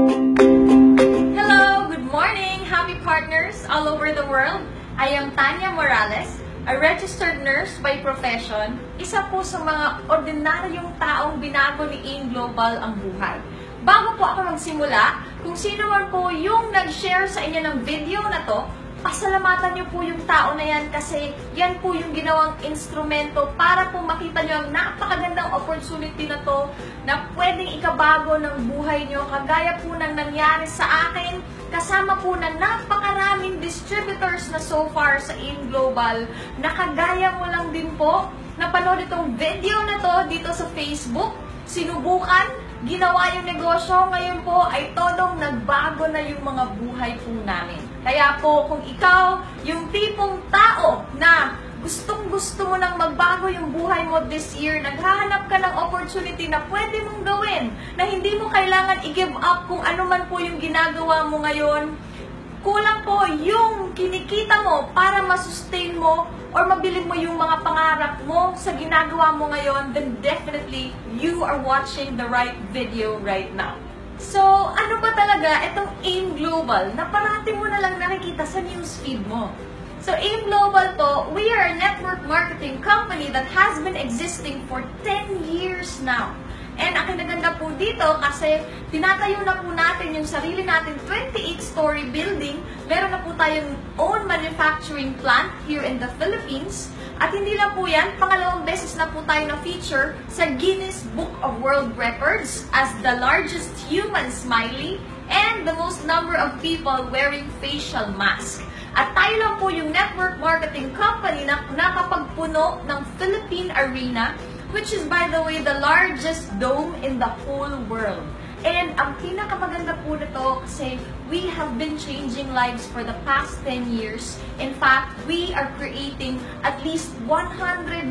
Hello, good morning, happy partners all over the world. I am Tanya Morales, a registered nurse by profession, isa po sa mga ordinaryong taong binago ni AIM Global ang buhay. Bago po ako magsimula, kung sino man po yung nag-share sa inyo ng video na to, pasalamatan niyo po yung tao na yan kasi yan po yung ginawang instrumento para po makita niyo ang napakagandang opportunity na to na pwedeng ikabago ng buhay niyo kagaya po ng nangyari sa akin kasama po ng napakaraming distributors na so far sa AIM Global na kagaya mo lang din po napanood itong video na to dito sa Facebook, sinubukan, ginawa yung negosyo, ngayon po ay todong nagbago na yung mga buhay po namin. Kaya po, kung ikaw, yung tipong tao na gustong-gusto mo nang magbago yung buhay mo this year, naghahanap ka ng opportunity na pwede mong gawin, na hindi mo kailangan i-give up kung ano man po yung ginagawa mo ngayon, kulang po yung kinikita mo para masustain mo or mabili mo yung mga pangarap mo sa ginagawa mo ngayon, then definitely you are watching the right video right now. So, ano ba talaga itong AIM Global na parati mo na lang nakikita sa newsfeed mo? So, AIM Global po, we are a network marketing company that has been existing for 10 years now. And ang kinaganda po dito kasi tinatayo na po natin yung sarili natin 28-story building. Meron na po tayong own manufacturing plant here in the Philippines. At hindi lang po yan, pangalawang beses na po tayo na-feature sa Guinness Book of World Records as the largest human smiley and the most number of people wearing facial mask. At tayo lang po yung network marketing company na nakapagpuno ng Philippine Arena, which is, by the way, the largest dome in the whole world. And ang pinakamaganda po nito kasi we have been changing lives for the past 10 years. In fact, we are creating at least 100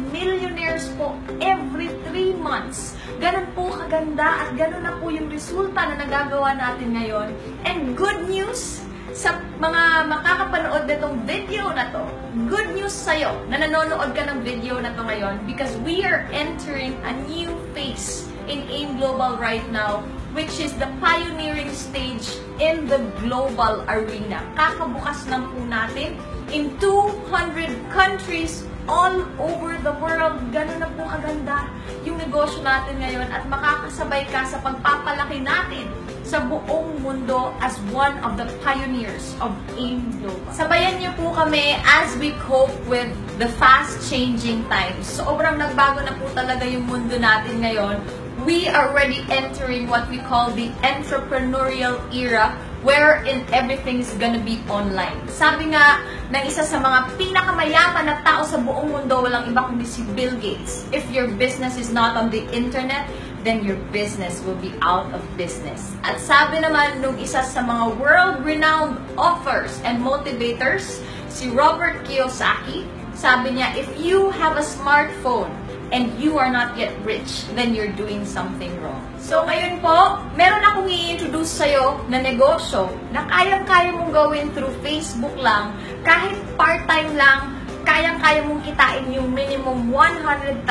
millionaires po every 3 months. Ganun po kaganda at ganun na po yung resulta na nagagawa natin ngayon. And good news, sa mga makakapanood nitong video na to, good news sa'yo na nanonood ka ng video na to ngayon because we are entering a new phase in AIM Global right now, which is the pioneering stage in the global arena. Kakabukas lang po natin in 200 countries all over the world. Ganun na po kaganda yung negosyo natin ngayon at makakasabay ka sa pagpapalaki natin sa buong mundo as one of the pioneers of AIM Global. Sabayan niyo po kami as we cope with the fast-changing times. Sobrang nagbago na po talaga yung mundo natin ngayon. We are already entering what we call the entrepreneurial era wherein everything is gonna be online. Sabi nga ng isa sa mga pinakamayaman na tao sa buong mundo, walang iba kundi si Bill Gates. If your business is not on the internet, then your business will be out of business. At sabi naman nung isa sa mga world-renowned authors and motivators, si Robert Kiyosaki, sabi niya, if you have a smartphone and you are not yet rich, then you're doing something wrong. So ngayon po, meron akong i-introduce sa'yo na negosyo na kayang-kaya mong gawin through Facebook lang, kahit part-time lang, kayang-kaya mong kitain yung minimum 100,000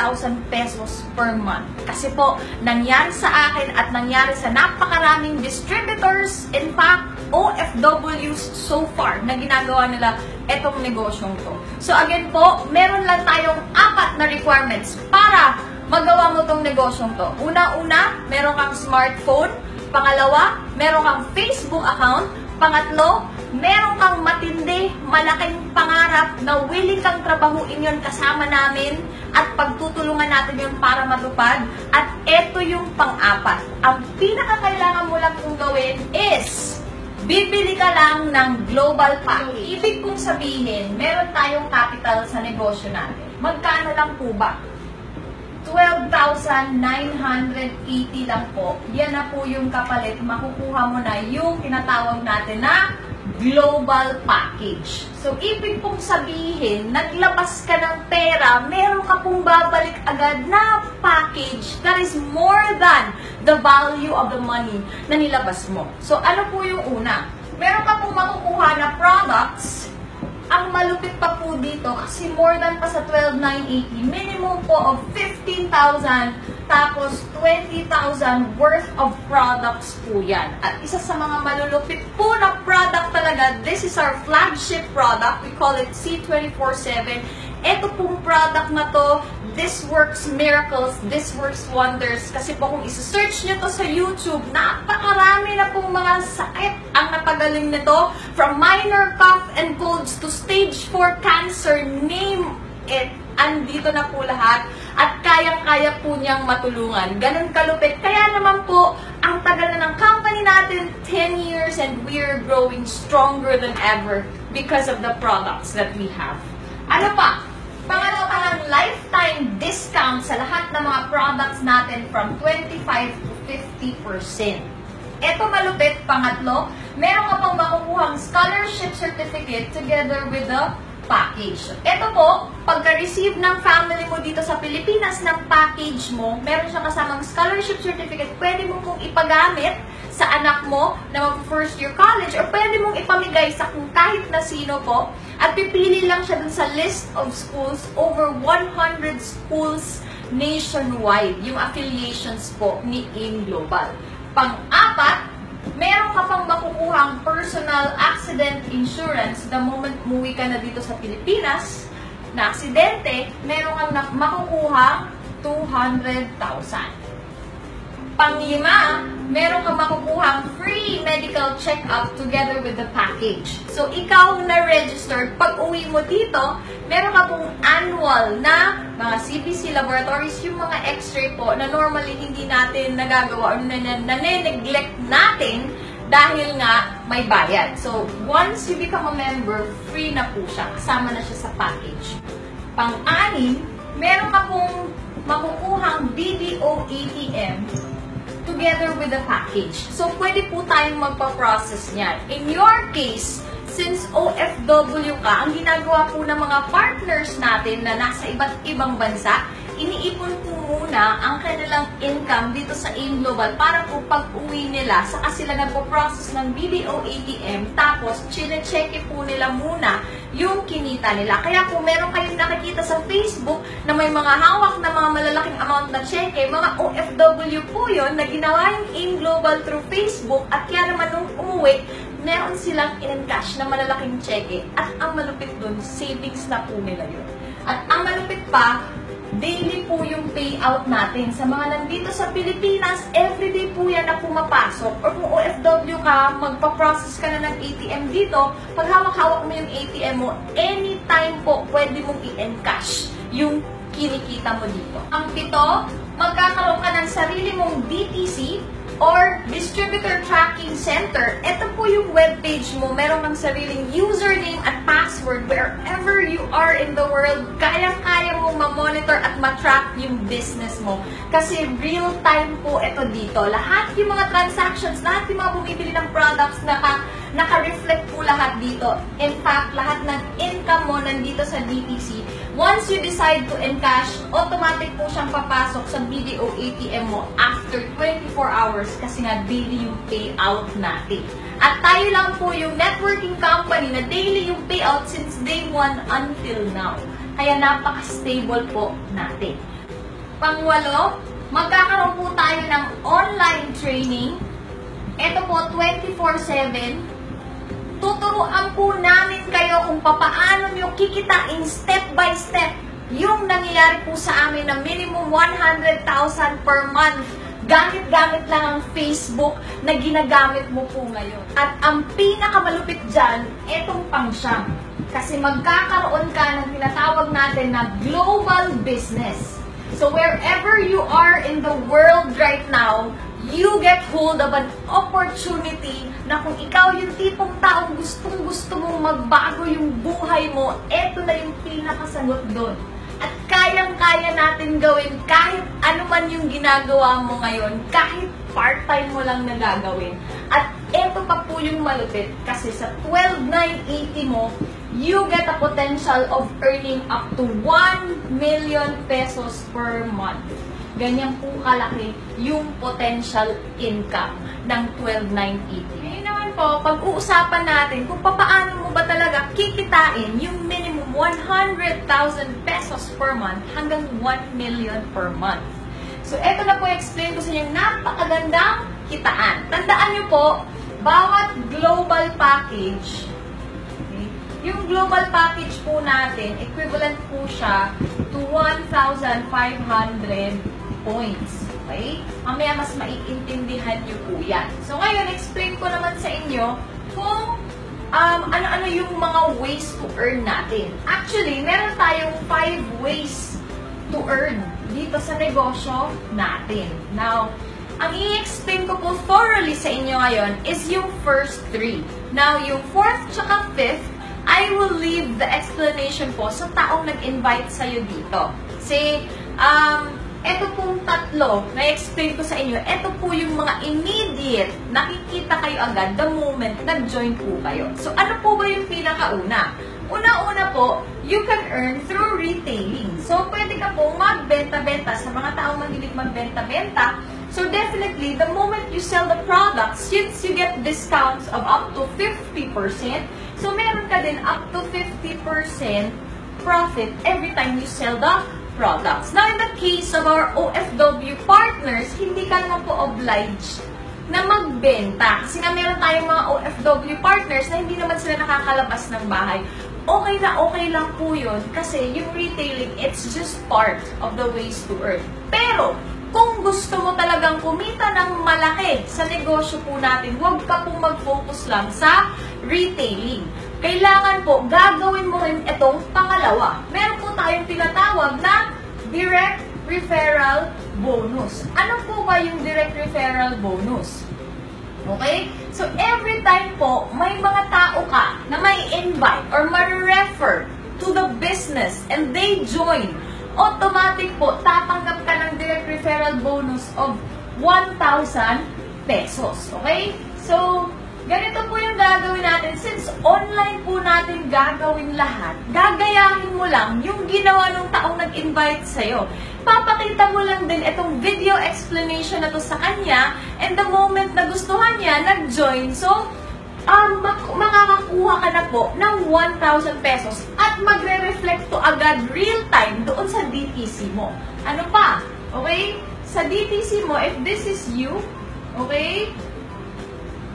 pesos per month. Kasi po, nangyari sa akin at nangyari sa napakaraming distributors, in fact, OFWs so far na ginagawa nila etong negosyong to. So again po, meron lang tayong 4 na requirements para magawa mo tong negosyong to. Una-una, meron kang smartphone. Pangalawa, meron kang Facebook account. Pangatlo, meron kang matindi, malaking pangarap na willing kang trabahuin yun kasama namin at pagtutulungan natin yun para matupad. At eto yung pang-4. Ang pinakakailangan mo lang kong gawin is bibili ka lang ng global package. Ibig kong sabihin, meron tayong capital sa negosyo natin. Magkano lang po ba? 12,980 lang po. Yan na po yung kapalit. Makukuha mo na yung tinatawag natin na global package. So, ibig pong sabihin, naglabas ka ng pera, meron ka pong babalik agad na package that is more than the value of the money na nilabas mo. So, ano po yung una? Meron ka pong makukuha na products. Ang malupit pa po dito, kasi more than pa sa 12,980, minimum po of 15,000 Tapos, 20,000 worth of products po yan. At isa sa mga malulupit po na product talaga, this is our flagship product. We call it C24/7. Ito pong product na to, this works miracles, this works wonders. Kasi po kung isa-search nyo to sa YouTube, napakarami na pong mga sakit ang napagaling nito. From minor cough and colds to stage 4 cancer, name it. Andito na po lahat at kayang-kaya po niyang matulungan. Ganun kalupit. Kaya naman po, ang tagal na ng company natin, 10 years, and we're growing stronger than ever because of the products that we have. Ano pa? Pangalawa pa ng lifetime discount sa lahat ng mga products natin from 25 to 50%. Ito malupit, pangatlo, meron ka pang makukuhang scholarship certificate together with the package. Ito po, pagka-receive ng family mo dito sa Pilipinas ng package mo, meron siyang kasamang scholarship certificate, pwede mo pong ipagamit sa anak mo na mag-first year college or pwede mong ipamigay sa kung kahit na sino po at pipili lang siya dun sa list of schools, over 100 schools nationwide, yung affiliations po ni AIM Global. Pang-apat, meron ka pang makukuhang personal accident insurance the moment umuwi ka na dito sa Pilipinas na aksidente, meron kang makukuhang 200,000. Panglima, meron kang makukuhang free medical check-up together with the package. So, ikaw na registered, pag uwi mo dito, meron ka pong annual na mga CBC laboratories, yung mga x-ray po na normally hindi natin nagagawa o nane-neglect natin dahil nga may bayad. So, once you become a member, free na po siya. Kasama na siya sa package. Pang-anim, meron ka pong makukuhang BDO ATM together with the package. So, pwede po tayong magpa-process niyan. In your case, since OFW ka, ang ginagawa po ng mga partners natin na nasa iba't ibang bansa, iniipon po muna ang kanilang income dito sa AIM Global para po pag-uwi nila, saka sila nagpo-process ng BDO ATM, tapos chine-check po nila muna yung kinita nila. Kaya kung meron kayong nakikita sa Facebook na may mga hawak na mga malalaking amount na cheque, mga OFW po yun na ginawa yung AIM Global through Facebook at kaya naman nung umuwi, meron silang in-encash na malalaking cheque at ang malupit dun, savings na po nila yun. At ang malupit pa, daily po yung payout natin. Sa mga nandito sa Pilipinas, everyday po yan na pumapasok. Or kung OFW ka, magpa-process ka na ng ATM dito, pag hawak-hawak mo yung ATM mo, anytime po pwede mong i-encash yung kinikita mo dito. Ang pito, magkakaroon ka ng sarili mong DTC or Distributor Tracking Center. Ito po yung webpage mo. Meron kang sariling username at password wherever you are in the world. Kaya-kaya mo ma-monitor at ma-track yung business mo. Kasi real-time po ito dito. Lahat yung mga transactions, lahat yung mga bumibili ng products, naka-reflect po lahat dito. In fact, lahat ng income mo nandito sa DTC. Once you decide to encash, automatic po siyang papasok sa BDO ATM mo after 24 hours kasi nga daily yung payout natin. At tayo lang po yung networking company na daily yung payout since day 1 until now. Kaya napaka-stable po natin. Pangwalo, magkakaroon po tayo ng online training. Ito po, 24/7. Tuturuan po namin kayo kung paano nyo kikitain step by step yung nangyayari po sa amin na minimum 100,000 per month. Gamit-gamit lang ang Facebook na ginagamit mo po ngayon. At ang pinakamalupit dyan, etong pang-siyam. Kasi magkakaroon ka ng tinatawag natin na global business. So wherever you are in the world right now, you get hold of an opportunity na kung ikaw yung tipong taong gustong-gusto mong magbago yung buhay mo, eto na yung pinakasagot doon. At kayang-kaya natin gawin kahit ano man yung ginagawa mo ngayon, kahit part-time mo lang na gagawin. At eto pa po yung malupit kasi sa 12,980 mo, you get a potential of earning up to 1 million pesos per month. Ganyan po kalaki yung potential income ng 12,980. Ngayon naman po, pag-uusapan natin kung paano mo ba talaga kikitain yung minimum 100,000 pesos per month hanggang 1 million per month. So, eto na po explain ko sa inyo napakagandang kitaan. Tandaan nyo po, bawat global package, okay, yung global package po natin, equivalent po siya to 1,500 points. Okay? Mamaya mas maiintindihan nyo po yan. So, ngayon, explain ko naman sa inyo kung ano-ano yung mga ways to earn natin. Actually, meron tayong 5 ways to earn dito sa negosyo natin. Now, ang i-explain ko po thoroughly sa inyo ngayon is yung first 3. Now, yung 4th tsaka 5th, I will leave the explanation po sa taong nag-invite sa'yo dito. Kasi, eto pong tatlo na explain ko sa inyo, eto po yung mga immediate nakikita kayo agad the moment nag-join po kayo. So, ano po ba yung pinakauna? Una-una po, you can earn through retailing. So, pwede ka po magbenta-benta sa mga taong mahilig magbenta-benta. So, definitely, the moment you sell the products, since you get discounts of up to 50%, so meron ka din up to 50% profit every time you sell the products. Now, in the case of our OFW partners, hindi ka naman po obliged na magbenta. Kasi nga meron tayong mga OFW partners na hindi naman sila nakakalabas ng bahay. Okay lang po yun kasi yung retailing, it's just part of the ways to earn. Pero, kung gusto mo talagang kumita ng malaki sa negosyo po natin, huwag ka pong mag-focus lang sa retailing. Kailangan po, gagawin mo rin itong pangalawa. Meron po tayong tinatawag na direct referral bonus. Ano po ba yung direct referral bonus? Okay? So, every time po, may mga tao ka na may invite or ma-refer to the business and they join, automatic po, tatanggap ka ng direct referral bonus of 1,000 pesos. Okay? So, ganito po yung gagawin natin. Since online po natin gagawin lahat, gagayahin mo lang yung ginawa ng taong nag-invite sa'yo. Papakita mo lang din itong video explanation na to sa kanya, and the moment na gustuhan niya, nag-join. So, makakakuha ka na po ng 1,000 pesos at magre-reflect to agad real-time doon sa DTC mo. Ano pa? Okay? Sa DTC mo, if this is you, okay,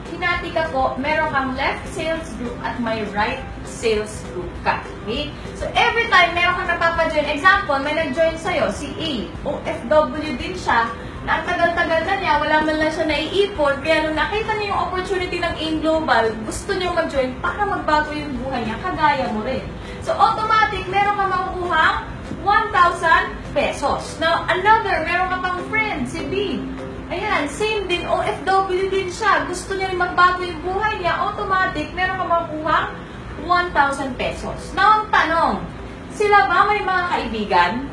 hinati ka po, meron kang left sales group at may right sales group ka. Okay? So, every time meron kang napapajoin, example, may nag-join sa'yo, si A, OFW din siya, na ang tagal-tagal na niya, wala man lang siya naiipon, kaya nung nakita niya yung opportunity ng AIM Global, gusto niya mag-join para magbago yung buhay niya, kagaya mo rin. So, automatic, meron ka makukuhang 1,000 pesos. Now, another, meron ka pang friend, si B. Ayan, same din, OFW din siya. Gusto niya rin magbago yung buhay niya, automatic, meron ka makukuhang 1,000 pesos. Now, ang tanong, sila ba may mga kaibigan?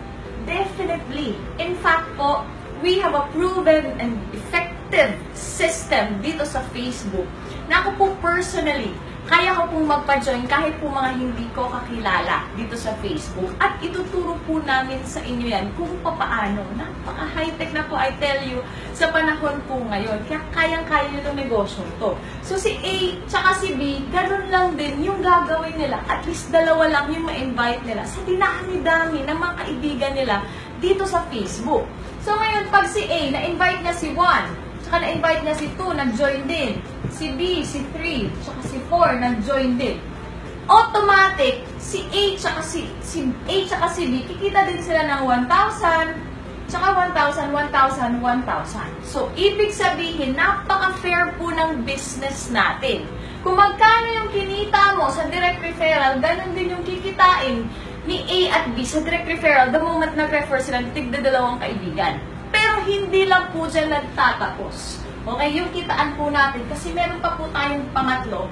Definitely. In fact po, we have a proven and effective system dito sa Facebook na ako po personally, kaya ko pong magpa-join kahit po mga hindi ko kakilala dito sa Facebook. At ituturo po namin sa inyo yan kung papaano. Napaka-high-tech na po, I tell you, sa panahon po ngayon. Kaya kayang-kaya nyo itong negosyo to. So si A tsaka si B, ganun lang din yung gagawin nila. At least dalawa lang yung ma-invite nila sa dinami-dami ng mga kaibigan nila dito sa Facebook. So ngayon, pag si A, na-invite niya si 1, tsaka na-invite niya si 2, nag-join din. Si B, si 3, tsaka si 4, nag-join din. Automatic, si A tsaka si B, kikita din sila ng 1,000, tsaka 1,000, 1,000, 1,000. So, ibig sabihin, napaka-fair po ng business natin. Kung magkano yung kinita mo sa direct referral, ganun din yung kikitain ni A at B sa direct referral the moment nag-refer sila ng tigda-dalawang kaibigan. Pero hindi lang po dyan nagtatapos. Okay, yung kitaan po natin kasi meron pa po tayong pangatlo,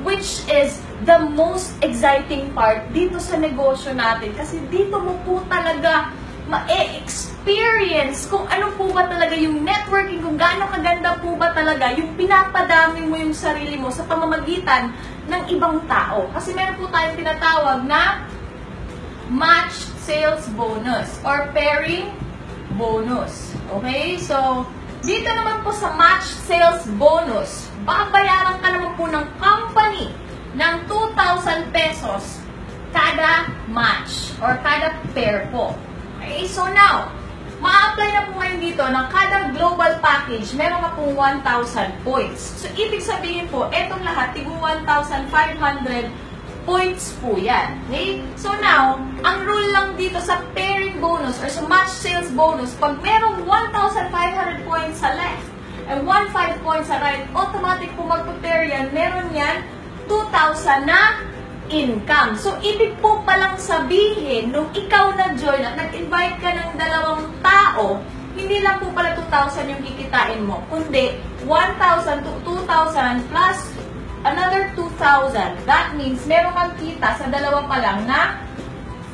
which is the most exciting part dito sa negosyo natin. Kasi dito mo po talaga ma-experience kung ano po ba talaga yung networking, kung gaano kaganda po ba talaga yung pinapadami mo yung sarili mo sa pamamagitan ng ibang tao. Kasi meron po tayong tinatawag na match sales bonus or pairing bonus. Okay? So, dito naman po sa match sales bonus, babayaran ka naman po ng company ng 2,000 pesos kada match or kada pair po. Okay? So now, ma-apply na po ngayon dito ng kada global package, meron ka pong 1,000 points. So, ibig sabihin po, etong lahat, tigong 1,500 points po yan. Okay? So now, ang rule lang dito sa pairing bonus or sa match sales bonus, pag merong 1,500 points sa left and 1,500 points sa right, automatic po magpa-pair yan, meron yan 2,000 na income. So, ibig po palang sabihin, nung ikaw na-join at nag-invite ka ng dalawang tao, hindi lang po pala 2,000 yung kikitain mo, kundi 1,000 to 2,000 plus another 2,000. That means, meron kang kita sa dalawa pa lang na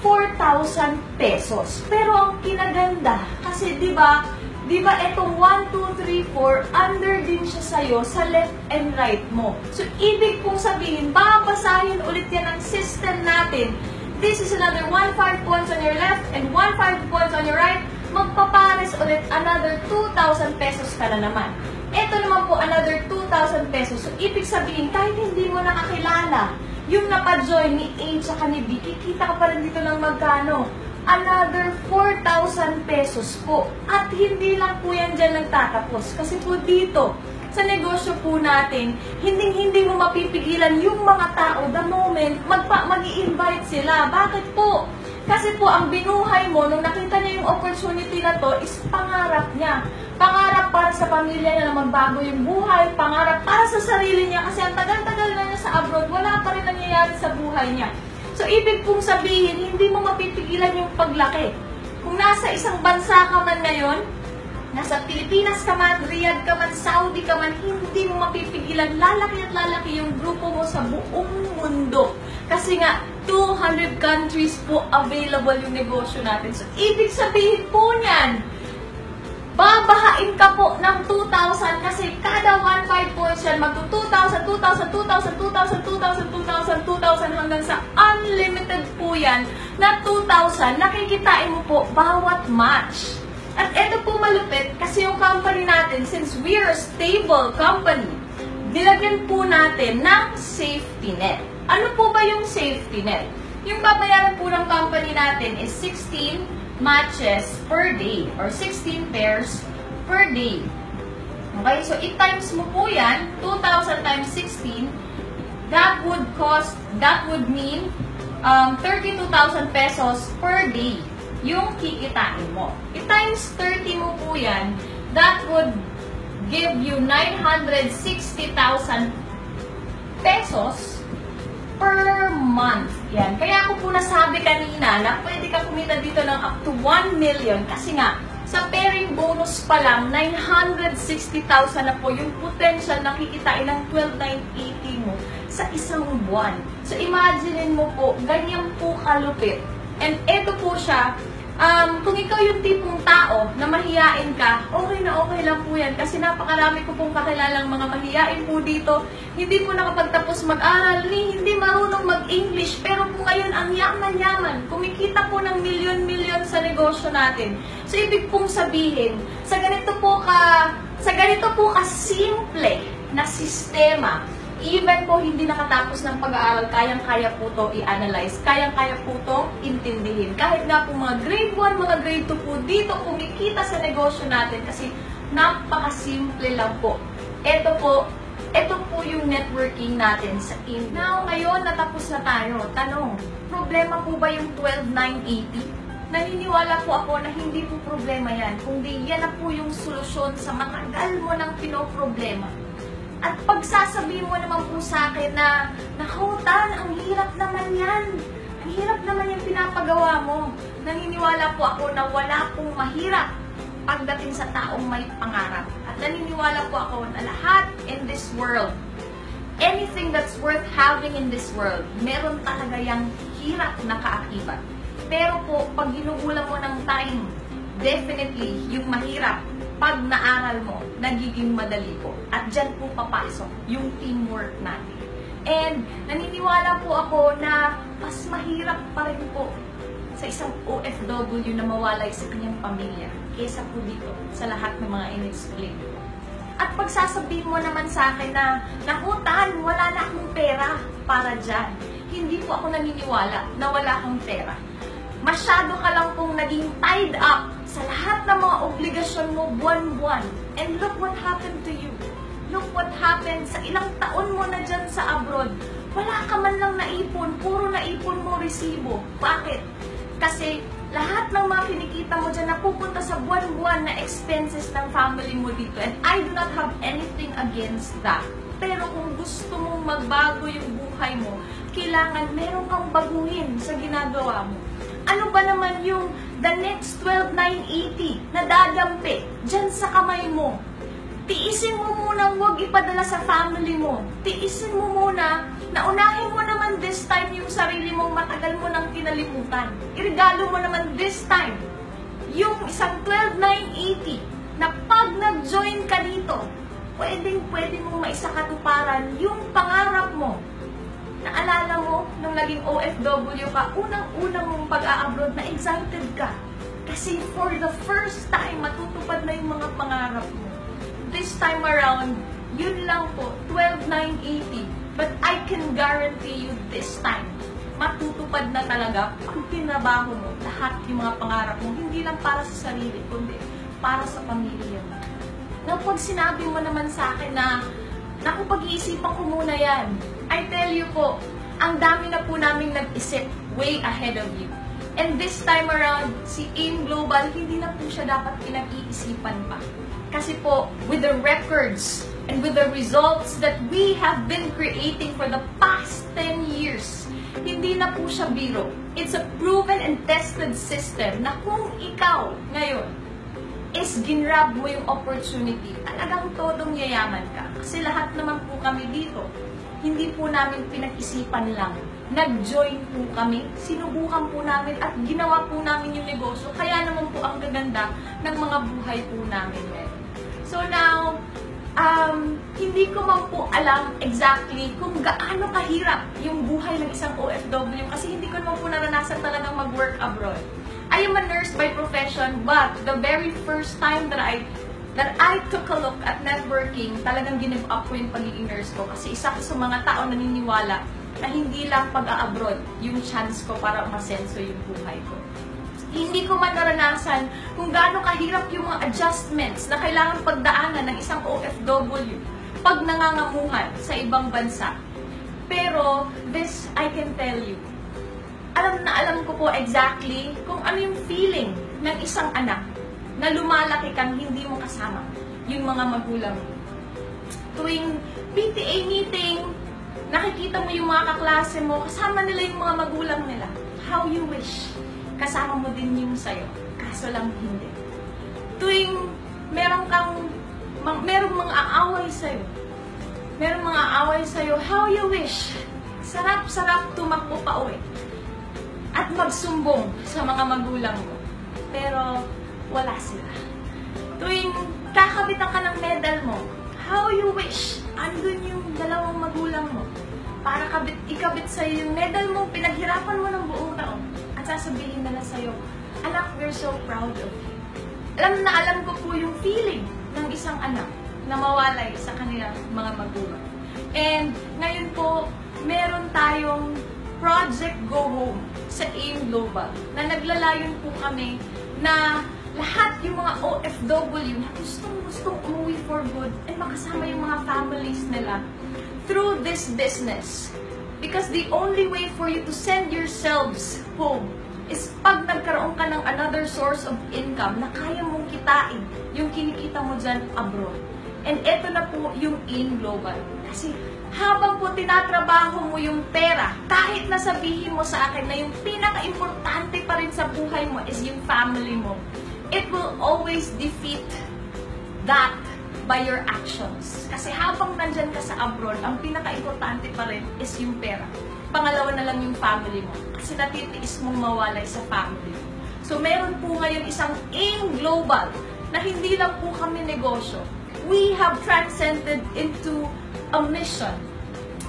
4,000 pesos. Pero ang kinaganda, kasi di ba itong 1, 2, 3, 4, under din siya sa'yo sa left and right mo. So, ibig pong sabihin, babasahin ulit yan ang system natin. This is another 1,500 points on your left and 1,500 points on your right. Magpapares ulit another 2,000 pesos ka na naman. Ito naman po, another 2,000 pesos. So, ibig sabihin, kahit hindi mo nakakilala, yung napa-join ni A at ni B, kikita ka pa rin dito ng magkano? Another 4,000 pesos po. At hindi lang po yan dyan nagtatapos. Kasi po dito, sa negosyo po natin, hindi mo mapipigilan yung mga tao the moment mag-i-invite sila. Bakit po? Kasi po, ang binuhay mo, nung nakita niya yung opportunity na to, is pangarap niya. Pangarap para sa pamilya niya na magbago yung buhay, pangarap para sa sarili niya, kasi ang tagal-tagal na niya sa abroad, wala pa rin nangyayari sa buhay niya. So, ibig pong sabihin, hindi mo mapipigilan yung paglaki. Kung nasa isang bansa ka man ngayon, nasa Pilipinas ka man, Riyadh ka man, Saudi ka man, hindi mo mapipigilan, lalaki at lalaki yung grupo mo sa buong mundo. Kasi nga, 200 countries po available yung negosyo natin. So, ibig sabihin po niyan, babahain ka po ng 2,000 kasi kada 1,500 points yan, magto 2,000, 2,000, 2,000, 2,000, 2,000, 2,000, 2,000 hanggang sa unlimited po yan na 2,000. Nakikitain mo po bawat match. At ito po malupit kasi yung company natin, since we are a stable company, nilagyan po natin ng safety net. Ano po ba yung safety net? Yung babayaran po ng company natin is 16 matches per day or 16 pairs per day. Okay, so i-times mo po yan, 2,000 times 16, that would mean 32,000 pesos per day yung kikitain mo. I-times 30 mo po yan, that would give you 960,000 pesos per month. Yan. Kaya ako po nasabi kanina na pwede ka kumita dito ng up to 1 million kasi nga, sa pairing bonus pa lang, 960,000 na po yung potential na kikitain ng 12,980 mo sa isang buwan. So, imagine mo po, ganyan po kalupit. And eto po siya, kung ikaw yung tipong tao na mahiyain ka, okay na okay lang po yan. Kasi napakarami ko pong kakilalang mga mahiyain po dito. Hindi po nakapagtapos mag-aral, hindi marunong mag-English. Pero po ngayon, ang yaman-yaman. Kumikita po ng milyon-milyon sa negosyo natin. So, ibig pong sabihin, sa ganito po ka-simple na sistema, even po hindi nakatapos ng pag-aaral, kayang-kaya po ito i-analyze, kayang-kaya po ito intindihin. Kahit nga po mga grade 1, mga grade 2 po dito kumikita sa negosyo natin kasi napaka-simple lang po. Ito po yung networking natin sa India. Now, ngayon natapos na tayo. Tanong, problema po ba yung 12,980? Naniniwala po ako na hindi po problema yan, kundi yan na po yung solusyon sa matagal mo ng pinoproblema. At pagsasabihin mo naman po sa akin na, Tan, ang hirap naman yan. Ang hirap naman yung pinapagawa mo. Naniniwala po ako na wala pong mahirap pagdating sa taong may pangarap. At naniniwala po ako na lahat in this world, anything that's worth having in this world, meron talaga yung hirap na kaakibat. Pero po, pag ginugulang mo ng time, definitely, yung mahirap, pag naaral mo, nagiging madali po. At dyan po papasok yung teamwork natin. And naniniwala po ako na mas mahirap pa rin po sa isang OFW na mawalay sa kanyang pamilya kesa po dito sa lahat ng mga in-explain. At pagsasabihin mo naman sa akin na, Tan, wala na akong pera para dyan. Hindi po ako naniniwala na wala akong pera. Masyado ka lang pong naging tied up sa sa lahat ng mga obligasyon mo buwan-buwan. And look what happened to you. Look what happened sa ilang taon mo na dyan sa abroad. Wala ka man lang naipon, puro naipon mo resibo. Bakit? Kasi lahat ng mga kinikita mo dyan napupunta sa buwan-buwan na expenses ng family mo dito. And I do not have anything against that. Pero kung gusto mong magbago yung buhay mo, kailangan meron kang baguhin sa ginagawa mo. Ano ba naman yung the next 12,980 na dadampi dyan sa kamay mo? Tiisin mo muna huwag ipadala sa family mo. Tiisin mo muna na unahin mo naman this time yung sarili mo matagal mo nang kinalimutan. Iregalo mo naman this time yung isang 12,980 na pag nag-join ka dito, pwede mong maisakatuparan yung pangarap mo. Naalala mo, nung naging OFW ka, unang-unang mong pag-a-abroad na excited ka. Kasi for the first time, matutupad na yung mga pangarap mo. This time around, yun lang po, 12,980. But I can guarantee you this time, matutupad na talaga pag tinabaho mo lahat yung mga pangarap mo, hindi lang para sa sarili, kundi para sa pamilya mo. Now, pag sinabi mo naman sa akin na, naku, pag-iisipan ko muna yan, I tell you po, ang dami na po naming nag-isip way ahead of you. And this time around, si AIM Global, hindi na po siya dapat pinag-iisipan pa. Kasi po, with the records and with the results that we have been creating for the past 10 years, hindi na po siya biro. It's a proven and tested system na kung ikaw ngayon is ginrab mo yung opportunity, talagang todong yayaman ka. Kasi lahat naman po kami dito, hindi po namin pinag-isipan lang. Nag-join po kami, sinubukan po namin at ginawa po namin yung negosyo. Kaya naman po ang gaganda ng mga buhay po namin ngayon. So now, hindi ko man po alam exactly kung gaano kahirap yung buhay ng isang OFW kasi hindi ko naman po naranasan talagang mag-work abroad. I am a nurse by profession, but the very first time that I took a look at networking, talagang give up ko yung pagiging nurse ko kasi isa ko sa mga tao naniniwala na hindi lang pag-a-abroad yung chance ko para masenso yung buhay ko. Hindi ko man naranasan kung gaano kahirap yung mga adjustments na kailangan pagdaanan ng isang OFW pag nangangamuhan sa ibang bansa. Pero this I can tell you, alam ko po exactly kung ano yung feeling ng isang anak na lumalaki kang hindi mo kasama yung mga magulang mo. Tuwing PTA meeting, nakikita mo yung mga kaklase mo, kasama nila yung mga magulang nila. How you wish kasama mo din yung sayo, kaso lang hindi. Tuwing merong mga aaway sa'yo, how you wish, sarap-sarap tumakbo pa uwi at magsumbong sa mga magulang mo. Pero wala sila. Tuwing kakabitan ka ng medal mo, how you wish, andun yung dalawang magulang mo para ikabit sa'yo yung medal mo, pinaghirapan mo ng buong taon. At sasabihin nila sa'yo, anak, we're so proud of you. Alam ko po yung feeling ng isang anak na mawalay sa kanilang mga magulang. And ngayon po, meron tayong Project Go Home sa AIM Global na naglalayon po kami na lahat yung mga OFW na gustong umuwi for good and makasama yung mga families nila through this business. Because the only way for you to send yourselves home is pag nagkaroon ka ng another source of income na kaya mong kitain yung kinikita mo dyan abroad. And eto na po yung AIM Global. Kasi habang po tinatrabaho mo yung pera, kahit nasabihin mo sa akin na yung pinaka-importante pa rin sa buhay mo is yung family mo, it will always defeat that by your actions. Kasi habang nandyan ka sa abroad, ang pinaka-importante pa rin is yung pera. Pangalawa na lang yung family mo. Kasi natitiis mong mawalay sa family mo. So meron po ngayon isang AIM Global na hindi lang po kami negosyo. We have transcended into a mission.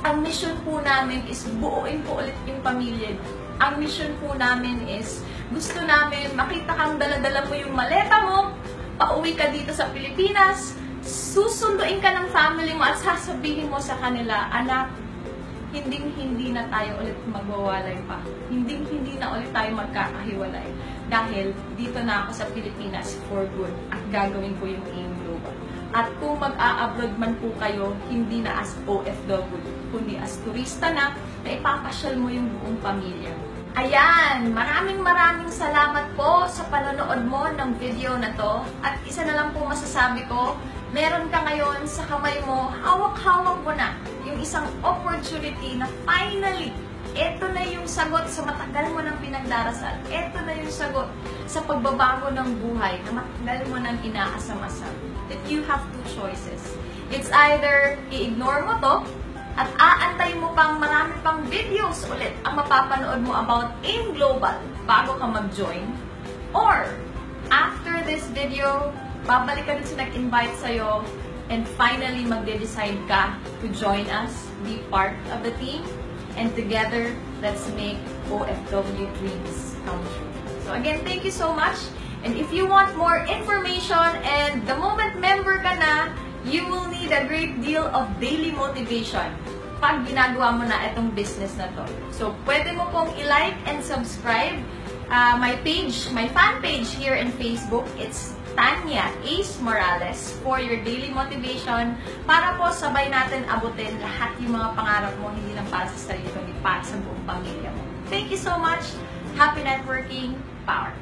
Ang mission po namin is buuin po ulit yung pamilya. Ang mission po namin is gusto namin makita kang dala-dala mo yung maleta mo, pauwi ka dito sa Pilipinas, susunduin ka ng family mo at sasabihin mo sa kanila, anak, hindi na tayo ulit magwawalay pa. Hindi na ulit tayo magkakahiwalay. Dahil dito na ako sa Pilipinas for good at gagawin ko yung AIM Global. At kung mag-a-abroad man po kayo, hindi na as OFW, kundi as turista na ipapasyal mo yung buong pamilya. Ayan, maraming salamat po sa panonood mo ng video na to. At isa na lang po masasabi ko, meron ka ngayon sa kamay mo, hawak-hawak mo na yung isang opportunity na finally, eto na yung sagot sa matagal mo nang pinagdarasal. Eto na yung sagot sa pagbabago ng buhay na matagal mo nang inaasam-asam. That you have two choices. It's either i-ignore mo to at aantay mo pang marami pang videos ulit ang mapapanood mo about AIM Global bago ka mag-join. Or, after this video, babalik ka rin sa nag-invite sa'yo and finally magde-decide ka to join us, be part of the team, and together, let's make OFW dreams come true. So again, thank you so much. And if you want more information and the moment member ka na, you will need a great deal of daily motivation pag ginagawa mo na itong business na to. So, pwede mo pong i-like and subscribe my page, my fan page here in Facebook. It's Tanya Ace Morales for your daily motivation para po sabay natin abutin lahat yung mga pangarap mo, hindi lang para sa sarili, kundi para sa buong pamilya mo. Thank you so much. Happy networking. Power.